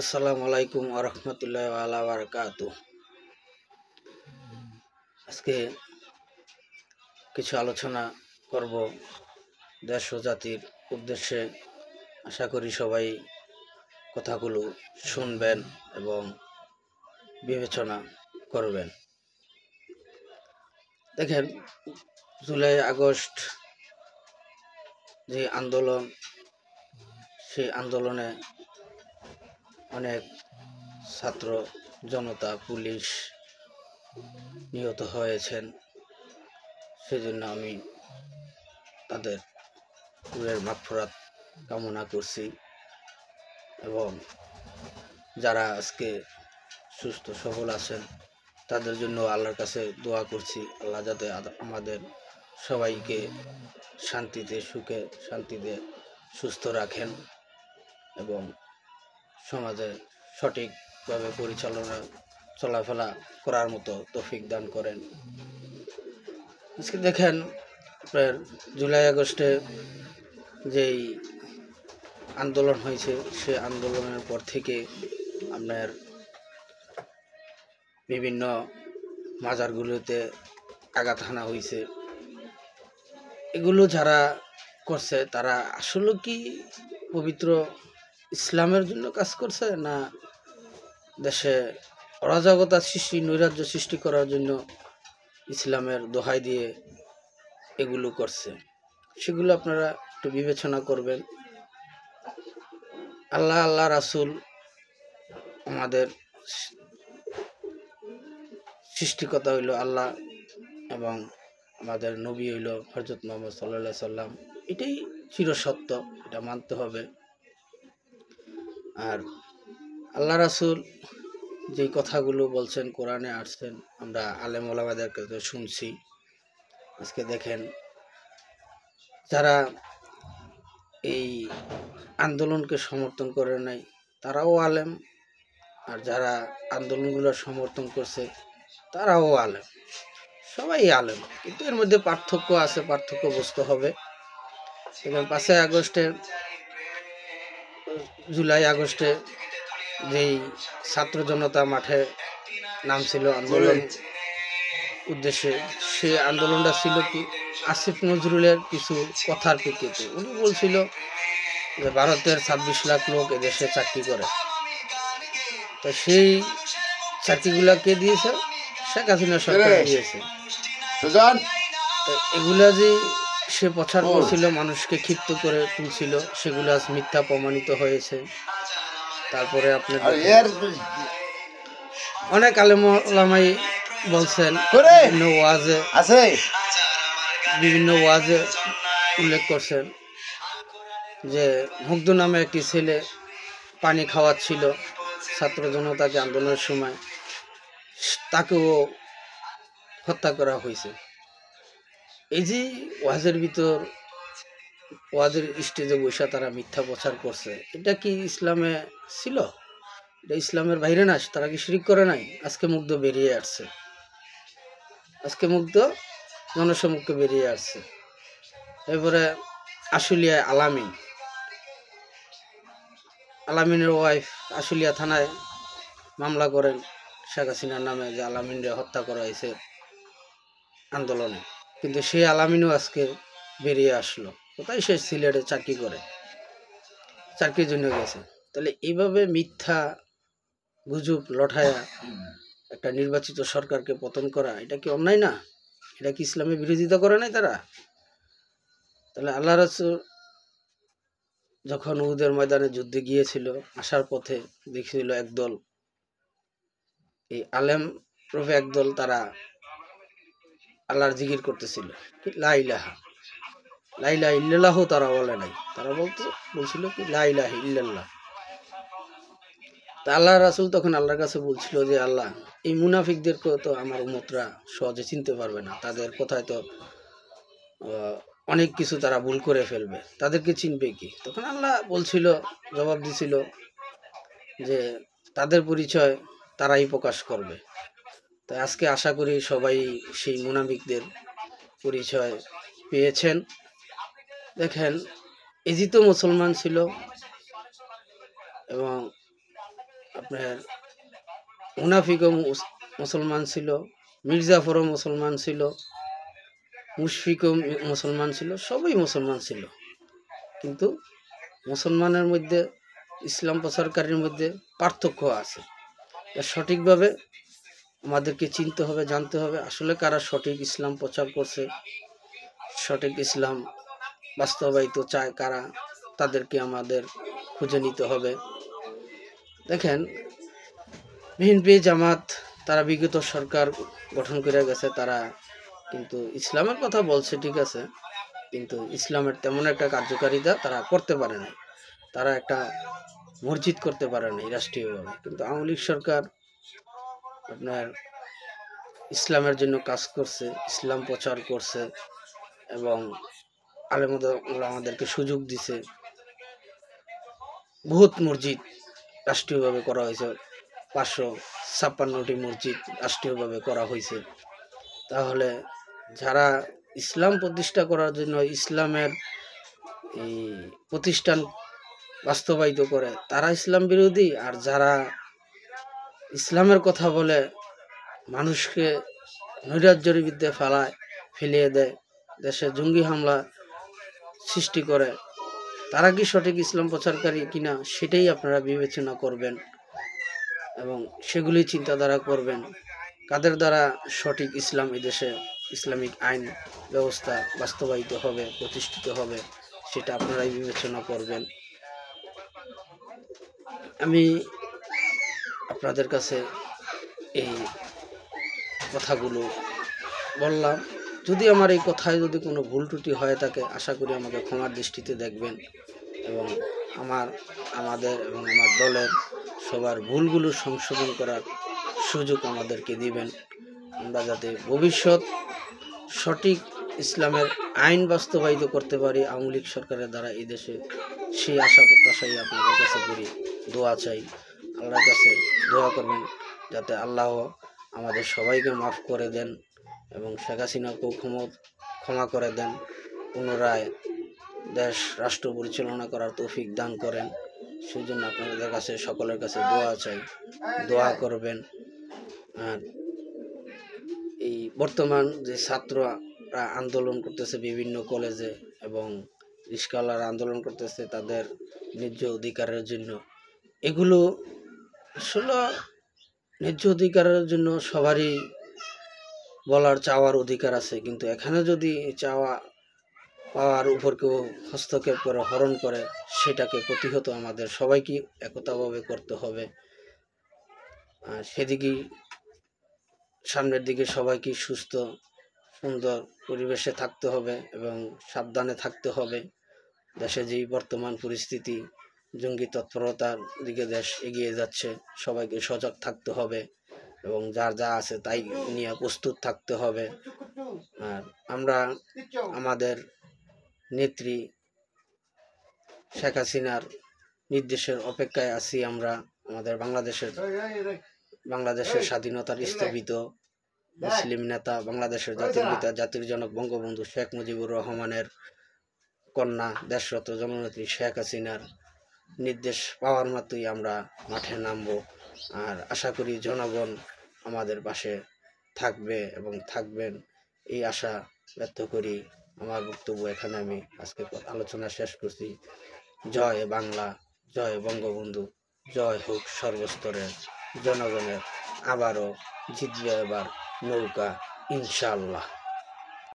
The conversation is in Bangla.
আসসালামু আলাইকুম ওয়া রাহমাতুল্লাহি ওয়া বারাকাতুহু। আজকে কিছু আলোচনা করব দেশ ও জাতির উদ্দেশ্যে। আশা করি সবাই কথাগুলো শুনবেন এবং বিবেচনা করবেন। দেখেন, জুলাই আগস্ট যে আন্দোলন, সেই আন্দোলনে অনেক ছাত্র জনতা, পুলিশ নিহত হয়েছেন। সেজন্য আমি তাদের রুহের মাগফিরাত কামনা করছি এবং যারা আজকে সুস্থ সবল আছেন তাদের জন্য আল্লাহর কাছে দোয়া করছি। আল্লাহ যাতে আমাদের সবাইকে শান্তিতে, সুখে, শান্তিতে সুস্থ রাখেন এবং সমাজে সঠিকভাবে চলাফেরা করার মতো তৌফিক দান করেন। আজকে দেখেন, আপনার জুলাই আগস্টে যেই আন্দোলন হয়েছে, সে আন্দোলনের পর থেকে আপনার বিভিন্ন মাজারগুলোতে আঘাত হানা হয়েছে। এগুলো যারা করছে তারা আসলে কি পবিত্র ইসলামের জন্য কাজ করছে, না দেশে অরাজকতা সৃষ্টি, নৈরাজ্য সৃষ্টি করার জন্য ইসলামের দোহাই দিয়ে এগুলো করছে? সেগুলো আপনারা একটু বিবেচনা করবেন। আল্লাহ রাসূল, আমাদের সৃষ্টিকর্তা হইল আল্লাহ এবং আমাদের নবী হইল হযরত মুহাম্মদ সাল্লাল্লাহু আলাইহি সাল্লাম। এটাই চিরসত্য, এটা মানতে হবে। আর আল্লাহ রাসূল যে কথাগুলো বলছেন, কোরআনে আসছেন, আমরা আলেম ওলামাদের কাছে শুনছি। আজকে দেখেন, যারা এই আন্দোলনকে সমর্থন করে নাই তারাও আলেম, আর যারা আন্দোলনগুলো সমর্থন করছে তারাও আলেম, সবাই আলেম। কিন্তু এর মধ্যে পার্থক্য আছে, পার্থক্য বুঝতে হবে। এবং 5ই আগস্টে, জুলাই আগস্টে যেই ছাত্র জনতা মাঠে নামছিল আন্দোলন উদ্দেশ্যে, সে আন্দোলনটা ছিল কি আসিফ নজরুলের কিছু কথার প্রেক্ষিতে। উনি বলছিল যে ভারতের 26 লাখ লোক এদেশে চাকরি করে, তো সেই চাকরিগুলা কে দিয়েছে? শেখ হাসিনা সরকার দিয়েছে। এগুলা যে সে প্রচার করছিল, মানুষকে ক্ষিপ্ত করে তুলছিল, সেগুলো আজ মিথ্যা প্রমাণিত হয়েছে। তারপরে আপনার অনেক আলেম ওলামাই বলছেন, বিভিন্ন ওয়াজে উল্লেখ করছেন যে মুগ্ধ নামে একটি ছেলে পানি খাওয়াচ্ছিল ছাত্র জনতাকে আন্দোলনের সময়, তাকেও হত্যা করা হয়েছে। এই যে ওয়াজের ভিতর, ওয়াজের স্টেজে বসে তারা মিথ্যা প্রচার করছে, এটা কি ইসলামে ছিল? এটা ইসলামের বাইরে না? তারা কি শিরক করে নাই? আজকে মুগ্ধ বেরিয়ে আসছে, আজকে মুগ্ধ জনসমক্ষে বেরিয়ে আসছে। এরপরে আশুলিয়া আলামিনের ওয়াইফ আশুলিয়া থানায় মামলা করেন শেখ হাসিনার নামে, যে আলামিনরে হত্যা করা হয়েছে আন্দোলনে। কিন্তু সেই আলামিনও আজকে বেরিয়ে আসলো। কোথায়? সে সিলেটে চাকরি করে, চাকরির জন্য গেছে। তাহলে এইভাবে মিথ্যা গুজব লঠায়া একটা নির্বাচিত সরকারকে পতন করা, এটা কি অন্যায় না? এটা কি ইসলামের বিরোধিতা করে নাই তারা? তাহলে আল্লাহ রাসূল যখন উহুদের ময়দানে যুদ্ধে গিয়েছিল, আসার পথে দেখছিল একদল, এই আলেম রূপে একদল, তারা আল্লাহর জিকির করতেছিল, লা ইলাহা ইল্লাল্লাহ। তারা বলে নাই, তারা বলছিল কি লা ইলাহা ইল্লাল্লাহ। তা আল্লাহ রাসূল তখন আল্লাহর কাছে বলছিল যে আল্লাহ, এই মুনাফিকদেরকেও তো আমার উম্মতরা সহজে চিনতে পারবে না, তাদের কোথায় তো অনেক কিছু তারা ভুল করে ফেলবে, তাদেরকে চিনবে কি? তখন আল্লাহ বলছিল, জবাব দিছিল যে তাদের পরিচয় তারাই প্রকাশ করবে। তাই আজকে আশা করি সবাই সেই মুনাফিকদের পরিচয় পেয়েছেন। দেখেন, এজি তো মুসলমান ছিল এবং আপনার মুনাফিকও মুসলমান ছিল, মির্জাফরও মুসলমান ছিল, মুশফিকও মুসলমান ছিল, সবই মুসলমান ছিল। কিন্তু মুসলমানের মধ্যে ইসলাম প্রচারকারীর মধ্যে পার্থক্য আছে। সঠিকভাবে আমাদেরকে চিনতে হবে, জানতে হবে আসলে কারা সঠিক ইসলাম প্রচার করছে, সঠিক ইসলাম বাস্তবায়িত চায় কারা, তাদেরকে আমাদের খুঁজে নিতে হবে। দেখেন বিএনপি জামাত তারা বিগত সরকার গঠন করে গেছে, তারা কিন্তু ইসলামের কথা বলছে ঠিক আছে, কিন্তু ইসলামের তেমন একটা কার্যকারিতা তারা করতে পারে না। তারা একটা মসজিদ করতে পারে নাই রাষ্ট্রীয়ভাবে। কিন্তু আওয়ামী লীগ সরকার আপনার ইসলামের জন্য কাজ করছে, ইসলাম প্রচার করছে এবং আমাদেরকে সুযোগ দিছে। বহুত মসজিদ রাষ্ট্রীয়ভাবে করা হয়েছে, 556টি মসজিদ রাষ্ট্রীয়ভাবে করা হয়েছে। তাহলে যারা ইসলাম প্রতিষ্ঠা করার জন্য ইসলামের এই প্রতিষ্ঠান বাস্তবায়িত করে তারা ইসলাম বিরোধী, আর যারা ইসলামের কথা বলে মানুষকে নৈরাজ্যের বিরুদ্ধে ফেলিয়ে দেয়, দেশে জঙ্গি হামলা সৃষ্টি করে, তারা কি সঠিক ইসলাম প্রচারকারী কিনা সেটাই আপনারা বিবেচনা করবেন এবং সেগুলি চিন্তাধারা করবেন। কাদের দ্বারা সঠিক ইসলাম এদেশে ইসলামিক আইন ব্যবস্থা বাস্তবায়িত হবে, প্রতিষ্ঠিত হবে, সেটা আপনারাই বিবেচনা করবেন। আমি আপনাদের কাছে এই কথাগুলো বললাম। যদি আমার এই কথায় যদি কোনো ভুল ত্রুটি হয়ে থাকে, আশা করি আমাকে ক্ষমার দৃষ্টিতে দেখবেন এবং আমাদের এবং আমার দলের সবার ভুলগুলো সংশোধন করার সুযোগ আমাদেরকে দিবেন। আমরা যাতে ভবিষ্যৎ সঠিক ইসলামের আইন বাস্তবায়িত করতে পারি আওয়ামী লীগ সরকারের দ্বারা এই দেশে, সেই আশা প্রত্যাশাই আপনাদের কাছে করি, দোয়া চাই। আল্লাহর কাছে দোয়া করবেন যাতে আল্লাহ আমাদের সবাইকে মাফ করে দেন এবং শেখ হাসিনাকেও ক্ষমা করে দেন, পুনরায় দেশ রাষ্ট্র পরিচালনা করার তৌফিক দান করেন। সেই জন্য আপনাদের কাছে সকলের কাছে দোয়া চাই, দোয়া করবেন। আর এই বর্তমান যে ছাত্ররা আন্দোলন করতেছে বিভিন্ন কলেজে এবং রিস্কাওয়ালারা আন্দোলন করতেছে তাদের ন্যায্য অধিকারের জন্য, এগুলো আসলে ন্যায্য অধিকারের জন্য সবারই বলার চাওয়ার অধিকার আছে, কিন্তু এখানে যদি চাওয়া পাওয়ার উপর কেউ হস্তক্ষেপ করে, হরণ করে, সেটাকে প্রতিহত আমাদের সবাইকে একতাভাবে করতে হবে। আর সেদিকেই সামনের দিকে সবাইকে সুস্থ সুন্দর পরিবেশে থাকতে হবে এবং সাবধানে থাকতে হবে। দেশে যেই বর্তমান পরিস্থিতি, জঙ্গি তৎপরতার দিকে দেশ এগিয়ে যাচ্ছে, সবাইকে সজাগ থাকতে হবে এবং যার যা আছে তাই নিয়ে প্রস্তুত থাকতে হবে। আর আমরা আমাদের নেত্রী শেখ হাসিনার নির্দেশের অপেক্ষায় আছি। আমরা আমাদের বাংলাদেশের স্বাধীনতার স্থপিত মুসলিম নেতা, বাংলাদেশের জাতির পিতা, জাতির জনক বঙ্গবন্ধু শেখ মুজিবুর রহমানের কন্যা, দেশরত জননেত্রী শেখ হাসিনার নির্দেশ পাওয়ার মাত্রই আমরা মাঠে নামব। আর আশা করি জনগণ আমাদের পাশে থাকবে এবং থাকবেন, এই আশা ব্যক্ত করি আমার বক্তব্য এখানে আমি আজকে আলোচনা শেষ করছি। জয় বাংলা, জয় বঙ্গবন্ধু, জয় হোক সর্বস্তরের জনগণের। আবারও জিতবে এবার নৌকা ইনশাআল্লাহ।